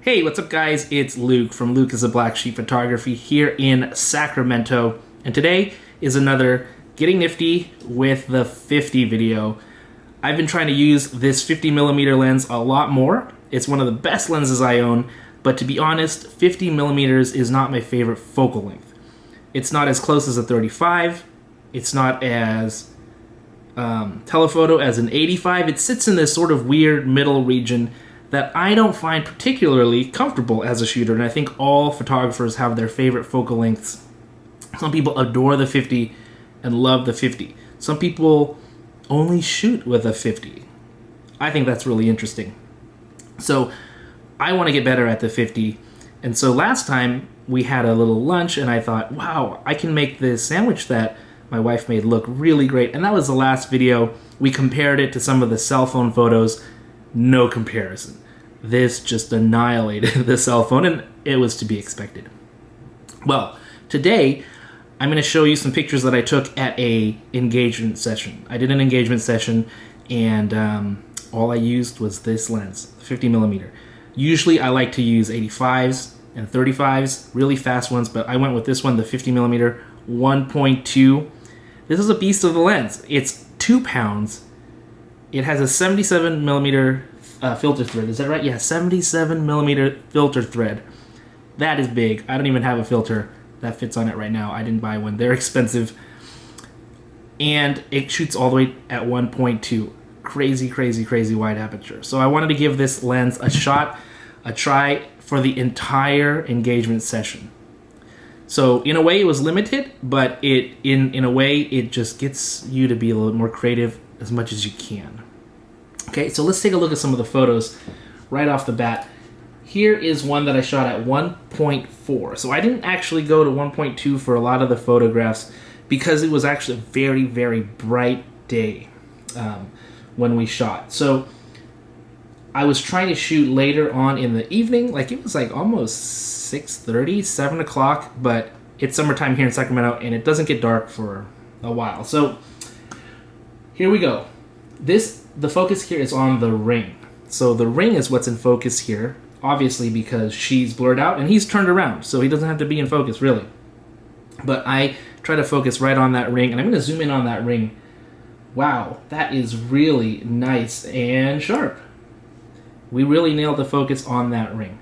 Hey, what's up guys? It's Luke from Luke is a Black Sheep Photography here in Sacramento. And today is another Getting Nifty with the 50 video. I've been trying to use this 50mm lens a lot more. It's one of the best lenses I own, but to be honest, 50mm is not my favorite focal length. It's not as close as a 35. It's not as telephoto as an 85. It sits in this sort of weird middle region that I don't find particularly comfortable as a shooter, and I think all photographers have their favorite focal lengths. Some people adore the 50 and love the 50. Some people only shoot with a 50. I think that's really interesting. So I want to get better at the 50, and so last time we had a little lunch and I thought, wow, I can make this sandwich that my wife made look really great, and that was the last video. We compared it to some of the cell phone photos. No comparison. This just annihilated the cell phone, and it was to be expected. Well, today I'm going to show you some pictures that I took at a engagement session. I did an engagement session, and all I used was this lens, 50mm. Usually I like to use 85s and 35s, really fast ones, but I went with this one, the 50mm 1.2. This is a beast of the lens. It's 2 pounds. It has a 77mm filter thread. Is that right? Yeah, 77mm filter thread. That is big. I don't even have a filter that fits on it right now. I didn't buy one. They're expensive. And it shoots all the way at 1.2. Crazy, crazy, crazy wide aperture. So I wanted to give this lens a shot, a try for the entire engagement session. So in a way it was limited, but in a way it just gets you to be a little more creative as much as you can. Okay, so let's take a look at some of the photos right off the bat. Here is one that I shot at 1.4. So I didn't actually go to 1.2 for a lot of the photographs because it was actually a very, very bright day when we shot. So I was trying to shoot later on in the evening, like it was like almost 6:30, 7 o'clock, but it's summertime here in Sacramento and it doesn't get dark for a while. So here we go. The focus here is on the ring. So the ring is what's in focus here, obviously because she's blurred out and he's turned around, so he doesn't have to be in focus really. But I try to focus right on that ring, and I'm going to zoom in on that ring. Wow, that is really nice and sharp. We really nailed the focus on that ring.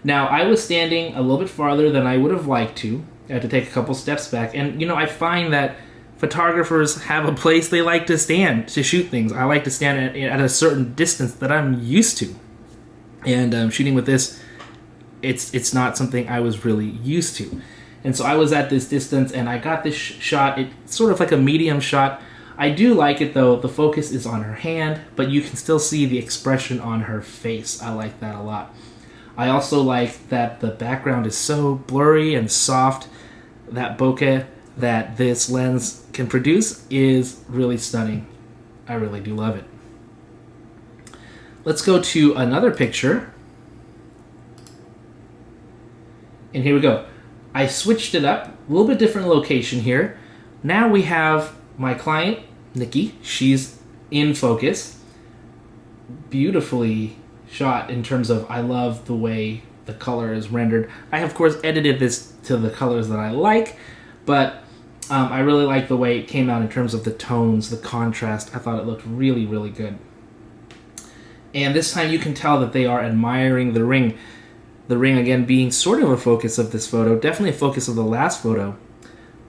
Now, I was standing a little bit farther than I would have liked to. I had to take a couple steps back, and you know, I find that photographers have a place they like to stand to shoot things. I like to stand at a certain distance that I'm used to. And shooting with this, it's not something I was really used to. And so I was at this distance and I got this shot. It's sort of like a medium shot. I do like it though. The focus is on her hand, but you can still see the expression on her face. I like that a lot. I also like that the background is so blurry and soft. That bokeh that this lens can produce is really stunning. I really do love it. Let's go to another picture. And here we go. I switched it up, a little bit different location here. Now we have my client, Nikki. She's in focus. Beautifully shot in terms of, I love the way the color is rendered. I, of course, edited this to the colors that I like, but I really like the way it came out in terms of the tones, the contrast. I thought it looked really, really good. And this time you can tell that they are admiring the ring. The ring, again, being sort of a focus of this photo, definitely a focus of the last photo.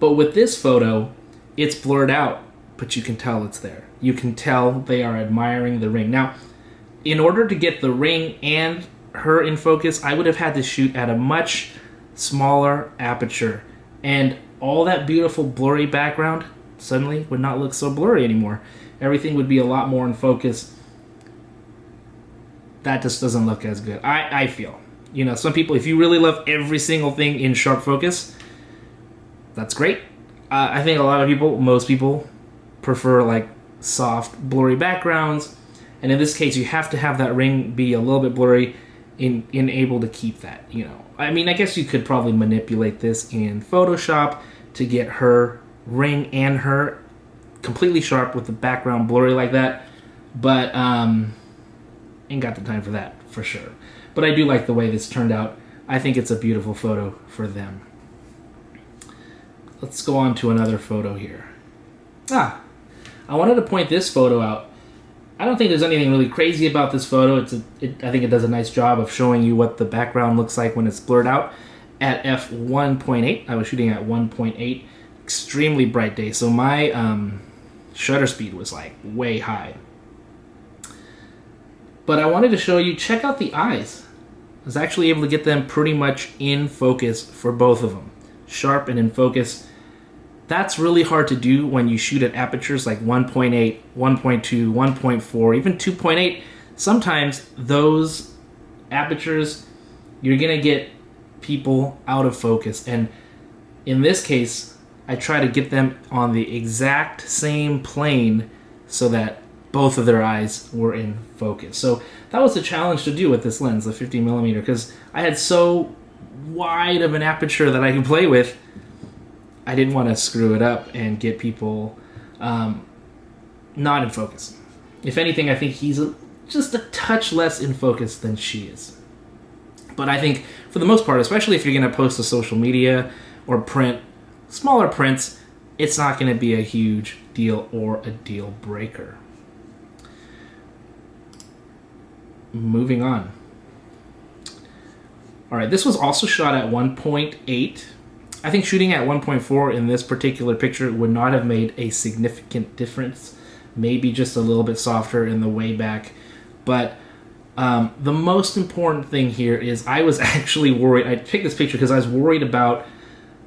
But with this photo, it's blurred out, but you can tell it's there. You can tell they are admiring the ring. Now, in order to get the ring and her in focus, I would have had to shoot at a much smaller aperture. And all that beautiful blurry background suddenly would not look so blurry anymore. Everything would be a lot more in focus. That just doesn't look as good, I feel. You know, some people, if you really love every single thing in sharp focus, that's great. I think a lot of people, most people, prefer like soft, blurry backgrounds. And in this case, you have to have that ring be a little bit blurry in able to keep that, you know. I mean, I guess you could probably manipulate this in Photoshop to get her ring and her completely sharp with the background blurry like that. But ain't got the time for that. for sure. But I do like the way this turned out. I think it's a beautiful photo for them. Let's go on to another photo here. I wanted to point this photo out. I don't think there's anything really crazy about this photo. I think it does a nice job of showing you what the background looks like when it's blurred out. At f1.8, I was shooting at 1.8, extremely bright day. So my shutter speed was like way high. But I wanted to show you, check out the eyes. I was actually able to get them pretty much in focus for both of them. Sharp and in focus. That's really hard to do when you shoot at apertures like 1.8, 1.2, 1.4, even 2.8. Sometimes those apertures, you're going to get people out of focus. And in this case, I try to get them on the exact same plane so that both of their eyes were in focus. So that was a challenge to do with this lens, the 50mm, because I had so wide of an aperture that I could play with. I didn't want to screw it up and get people not in focus. If anything, I think he's just a touch less in focus than she is. But I think for the most part, especially if you're going to post to social media or print, smaller prints, it's not going to be a huge deal or a deal breaker. Moving on. All right, this was also shot at 1.8. I think shooting at 1.4 in this particular picture would not have made a significant difference. Maybe just a little bit softer in the way back. But the most important thing here is I was actually worried. I picked this picture because I was worried about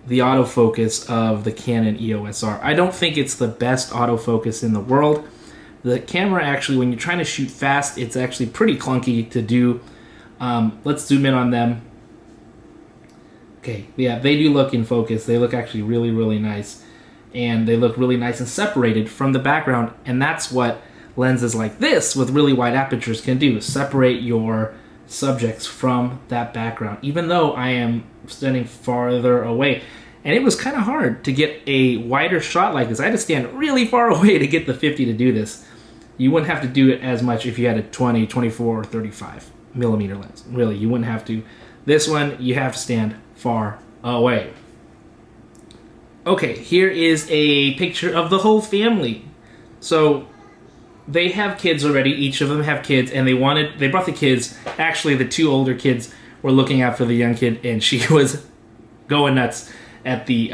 the autofocus of the Canon EOS R. I don't think it's the best autofocus in the world. The camera actually, when you're trying to shoot fast, it's actually pretty clunky to do. Let's zoom in on them. Okay, yeah, they do look in focus. They look actually really, really nice. And they look really nice and separated from the background. And that's what lenses like this with really wide apertures can do, separate your subjects from that background, even though I am standing farther away. And it was kind of hard to get a wider shot like this. I had to stand really far away to get the 50 to do this. You wouldn't have to do it as much if you had a 20, 24, or 35mm lens. Really, you wouldn't have to. This one, you have to stand far away. Okay, here is a picture of the whole family. So they have kids already. Each of them have kids, and they brought the kids. Actually, the two older kids were looking out for the young kid, and she was going nuts at the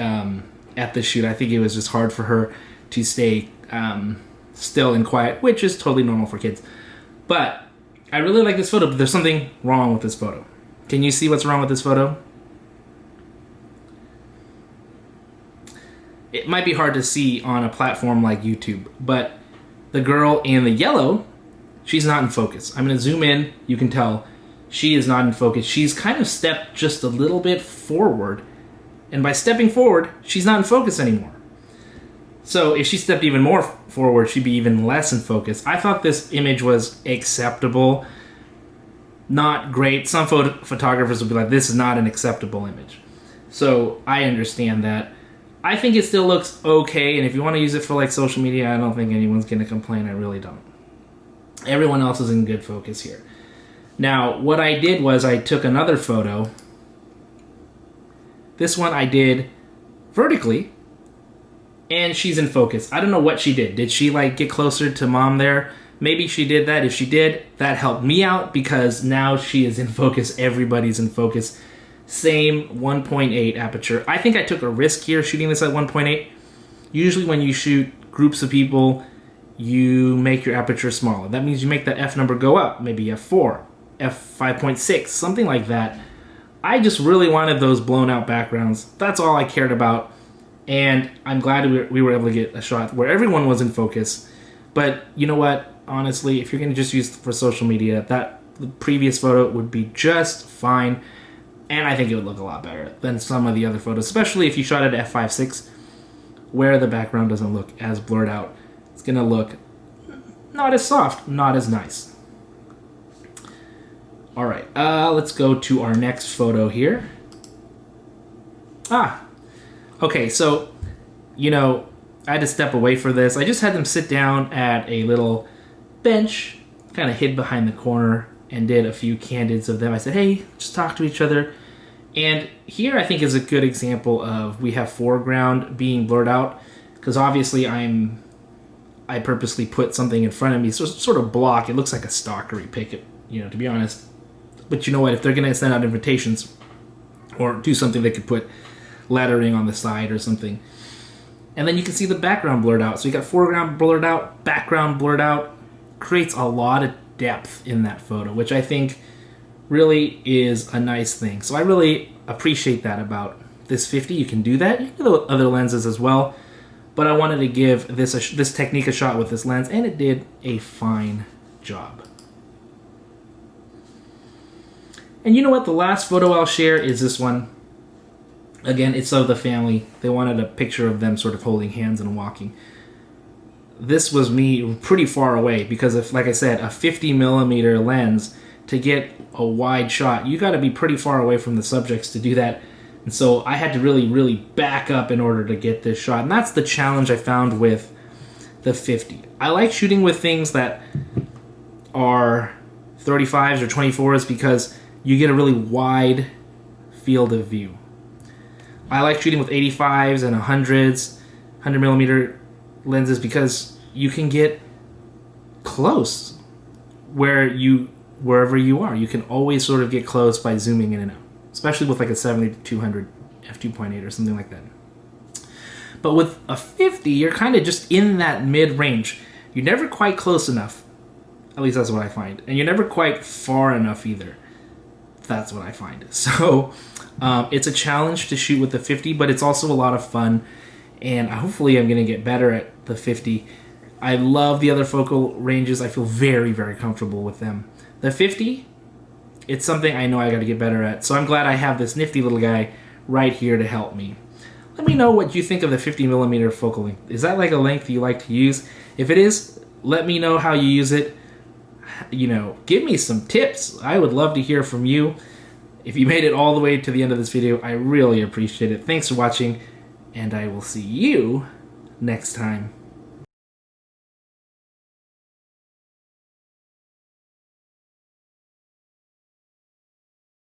shoot. I think it was just hard for her to stay still and quiet, which is totally normal for kids. But I really like this photo, but there's something wrong with this photo. Can you see what's wrong with this photo? It might be hard to see on a platform like YouTube, but the girl in the yellow, she's not in focus. I'm going to zoom in. You can tell she is not in focus. She's kind of stepped just a little bit forward, and by stepping forward, she's not in focus anymore. So if she stepped even more forward, she'd be even less in focus. I thought this image was acceptable. Not great. Some photographers would be like, this is not an acceptable image. So I understand that. I think it still looks okay, and if you want to use it for like social media, I don't think anyone's going to complain. I really don't. Everyone else is in good focus here. Now, what I did was I took another photo. This one I did vertically, and she's in focus. I don't know what she did. Did she like get closer to mom there? Maybe she did that. If she did, that helped me out because now she is in focus. Everybody's in focus. Same 1.8 aperture. I think I took a risk here shooting this at 1.8. Usually when you shoot groups of people, you make your aperture smaller. That means you make that f number go up, maybe f4, f5.6, something like that. I just really wanted those blown out backgrounds. That's all I cared about. And I'm glad we were able to get a shot where everyone was in focus. But you know what? Honestly, if you're going to just use it for social media, the previous photo would be just fine. And I think it would look a lot better than some of the other photos, especially if you shot it at f5.6, where the background doesn't look as blurred out. It's going to look not as soft, not as nice. All right, let's go to our next photo here. Okay, so, I had to step away for this. I just had them sit down at a little bench, kind of hid behind the corner, and did a few candids of them. I said, hey, just talk to each other. And here I think is a good example of we have foreground being blurred out, because obviously I purposely put something in front of me, so sort of block. It looks like a stalkery pic, to be honest. But you know what? If they're going to send out invitations or do something, they could put lettering on the side or something. And then you can see the background blurred out. So you got foreground blurred out, background blurred out. Creates a lot of depth in that photo, which I think really is a nice thing. So I really appreciate that about this 50. You can do that. You can do other lenses as well. But I wanted to give this technique a shot with this lens, and it did a fine job. And you know what? The last photo I'll share is this one. Again, it's of the family. They wanted a picture of them sort of holding hands and walking. This was me pretty far away because, if, like I said, a 50 millimeter lens, to get a wide shot, you got to be pretty far away from the subjects to do that. And so I had to really, really back up in order to get this shot. And that's the challenge I found with the 50. I like shooting with things that are 35s or 24s because you get a really wide field of view. I like shooting with 85s and 100s, 100 millimeter lenses, because you can get close wherever you are. You can always sort of get close by zooming in and out, especially with like a 70-200 f2.8 or something like that. But with a 50, you're kind of just in that mid-range. You're never quite close enough. At least that's what I find. And you're never quite far enough either. That's what I find. So it's a challenge to shoot with the 50, but it's also a lot of fun. And hopefully I'm going to get better at the 50. I love the other focal ranges. I feel very, very comfortable with them. The 50, it's something I know I got to get better at. So I'm glad I have this nifty little guy right here to help me. Let me know what you think of the 50 millimeter focal length. Is that like a length you like to use? If it is, let me know how you use it. Give me some tips. I would love to hear from you. If you made it all the way to the end of this video, I really appreciate it. Thanks for watching, and I will see you next time.